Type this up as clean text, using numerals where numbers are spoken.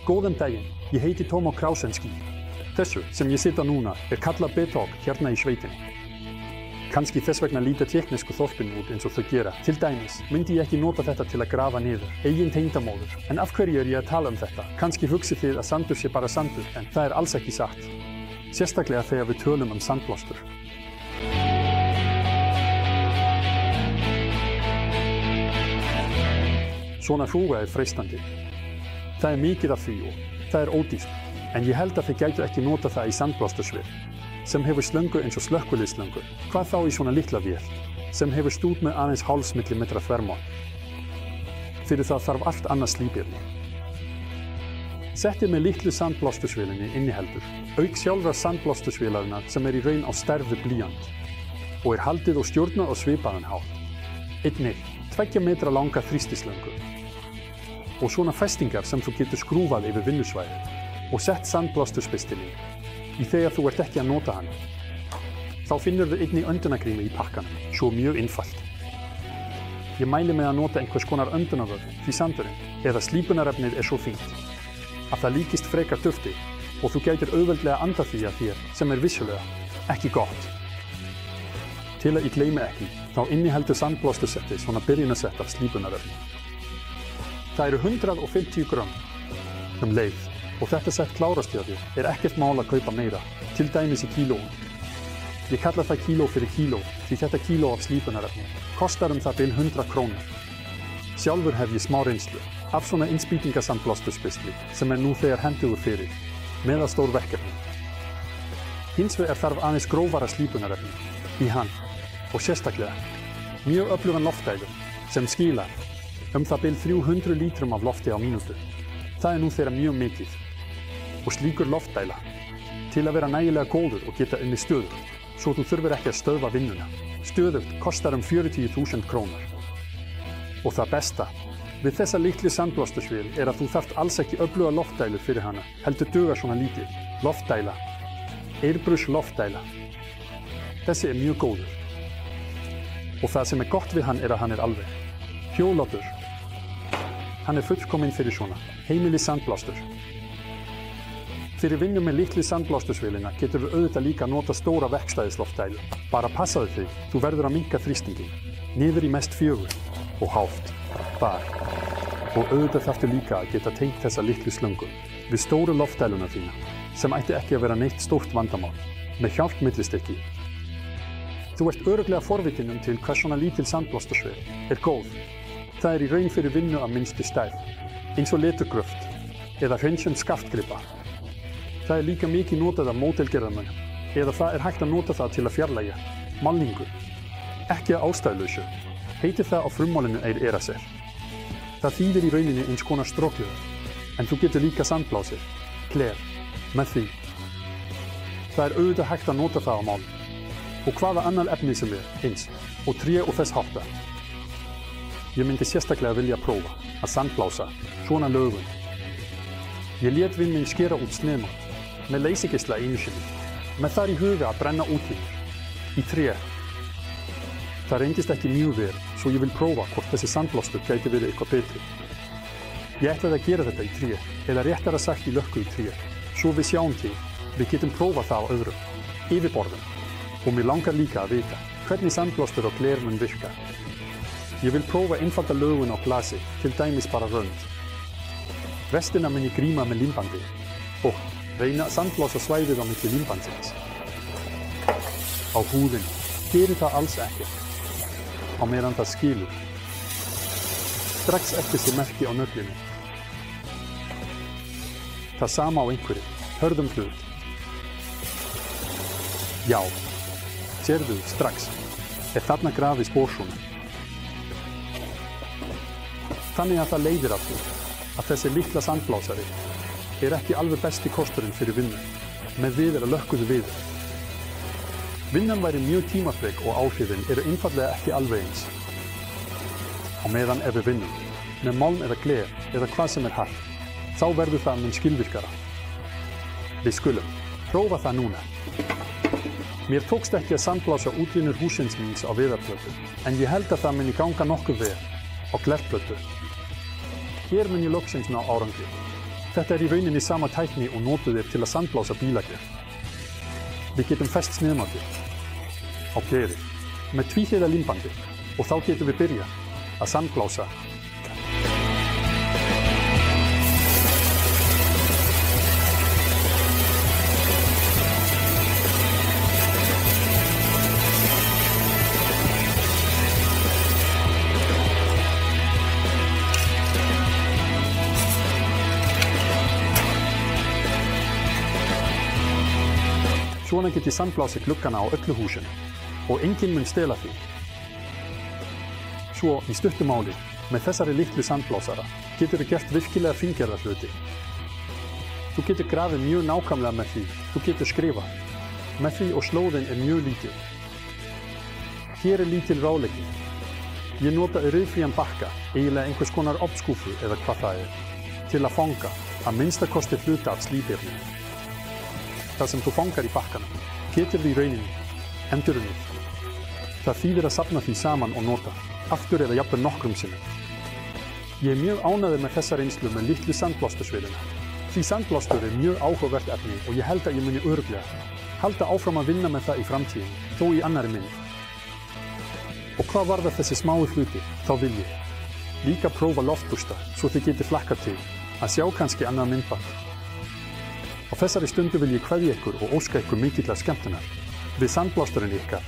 Góðan daginn, ég heiti Tómo Krausenski. Þessu sem ég sit á núna kallað Betók hérna í sveitinni. Kannski þess vegna líta tékknesku þorpin út eins og þau gera. Til dæmis myndi ég ekki nota þetta til að grafa niður eigin tengdamóður. En af hverju ég að tala þetta? Kannski hugsið þið að sandur sé bara sandur, en það alls ekki satt. Sérstaklega þegar við tölum sandblástur. Svona hrúga freistandi. Það mikið af því og það ódýrt. En ég held að þið gætu ekki nota það í sandblástursvél, sem hefur slöngu eins og slökkviliðsslöngu. Hvað þá í svona litla vél, sem hefur stút með aðeins hálfs millimetra þvermál. Fyrir það þarf allt annað slíbirni. Settið með litlu sandblástursvélinni inniheldur, auk sjálfra sandblástursvélarinnar sem í raun á stærð við blýant og haldið og stjórnað á svipaðan hátt. Einnig 2 metra langa þrýstislöngu og svona festingar sem þú getur skrúfað yfir vinnusvæðið og sett sandblásturspistili í þegar þú ekki að nota hann. Þá finnur þú einnig öndunargrímu í pakkanum, svo mjög einfalt. Ég mæli með að nota einhvers konar öndunarvörn því sandurinn eða slípunarefnið svo fínt að það líkist frekar dufti og þú gætir auðveldlega andað því að þér sem vissulega ekki gott. Til að ég gleymi ekki, þá inniheldur sandblástursettið svona byrjunasett af slípunarefni. Það 150 grömm leið og þetta sett klárast hjá þér ekkert mál að kaupa meira, til dæmis í kílóum. Ég kalla það kíló fyrir kíló því þetta kíló af slípunarefni kostar það bil 100 krónur. Sjálfur hef ég smá reynslu af svona innspýtingasandblásturspistli sem nú þegar hentugur fyrir meðalstór verkefni. Hins vegar þarf aðeins grófara slípunarefni í hann og sérstaklega mjög öflugan loftdælu sem skilar það bil 300 lítrum af lofti á mínútu. Það nú þegar mjög mikið og slíkur loftdæla til að vera nægilega góður og geta unnið stöðugt svo þú þurfir ekki að stöðva vinnuna. Stöðugt kostar 40.000 krónur. Og það besta við þessa litlu sandblásturvél að þú þarft alls ekki öfluga loftdælu fyrir hana, heldur dugar svona lítið. Loftdæla, airbrush loftdæla. Þessi mjög góður. Og það sem gott við hann að hann alveg hjólátur. Hann fullkominn fyrir svona heimilis sandblástur. Fyrir vinnu með litlu sandblástursvélina getur við auðvitað líka nota stóra verkstæðisloftdælu. Bara passaðu þig, þú verður að minnka þrýstingin, niður í mest 4 og hálft, bar. Og auðvitað þarftu líka að geta tengt þessa litlu slöngu við stóru loftdæluna þína, sem ætti ekki að vera neitt stórt vandamál, með hjálp millistykki. Þú örugglega forvitin til hvað svona lítil sandblásturvél góð. Það í raun fyrir vinnu af minnstu stærð, eins og leturgröft eða hreinsun skaftgripa. Það líka mikið notað af módelgerðarmönnum, eða það hægt að nota það til að fjarlægja málningu. Ekki að ástæðulausu, heitir það á frummálinu eraser. Það þýðir í rauninni eins konar strókleður, en þú getur líka sandblásið, kler, með því. Það auðvitað hægt að nota það á mál, og hvaða annar efni sem eins, og tré og þess háttar. Ég myndi sérstaklega vilja prófa að sandblása svona lögun. Ég lét vin minn skera út sneiðmátt með leysigeisla einu sinni, með þar í huga að brenna útlínur í tré. Það reyndist ekki mjög vel, svo ég vil prófa hvort þessi sandblástur gæti verið eitthvað betri. Ég ætlaði að gera þetta í tré, eða réttara sagt í lökku í tré, svo við sjáum til, við getum prófað það á öðrum, yfirborðum, og mér langar líka að vita hvernig sandblástur og gler mun virka. Ég vil prófa einfalda lögun á glasi, til dæmis bara rönd. Restina mun ég gríma með límbandi og reyna að sandblása svæðið á milli límbandsins. Á húðinni gerir það alls ekkert, á meðan það skilur. Strax eftir sér merki á nöglinu. Það sama á einhverju, hörðum hlut. Já, sérðu strax, þarna grafið spórsona. Þannig að það leiðir af því að þessi litla sandblásari ekki alveg besti kosturinn fyrir vinnu, með viðir að lökkuðu viðir. Vinnan væri mjög tímafrek og áhrifin einfaldlega ekki alveg eins. Á meðan ef við vinnum, með málm eða gler eða hvað sem hart, þá verður það mun skilvirkara. Við skulum prófa það núna. Mér tókst ekki að sandblása útlínur hússins míns á viðarplötu, en ég held að það muni ganga nokkuð vel á glerplötu. Hér mun ég loksins ná árangri. Þetta í rauninni sama tækni og notuð til að sandblása bílagerð. Við getum fest sniðmáttið á glerið með tvíhliða límbandi og þá getum við byrjað að sandblása. Svona get ég sandblásið gluggana á öllu húsinu og enginn mun stela því. Svo í stuttu máli, með þessari litlu sandblásara getur þú gert virkilega fíngerða hluti. Þú getur grafið mjög nákvæmlega með því, þú getur skrifað. Með því og slóðin mjög lítil. Hér lítil ráðlegging. Ég nota ryðfrían bakka, eiginlega einhvers konar ofnskúfu eða hvað það til að fanga að minnsta kosti hluta af slíbirnum. Það sem þú fangar í bakkana, getur því í rauninni, endurunnið. Það þýðir að safna því saman og nota, aftur eða jafnvel nokkrum sinnum. Ég mjög ánægður með þessa reynslu með litlu sandblástursvélina. Því sandblástur mjög áhugavert efni og ég held að ég muni örugglega halda áfram að vinna með það í framtíðin, þó í annarri mynd. Og hvað varðar þessi smái hluti, þá vil ég líka prófa loftbústa svo þið getið flakkað til að sjá kannski annað myndband. Á þessari stundu vil ég kveðja ykkur og óska ykkur mikillar skemmtunar við sandblásturinn ykkar.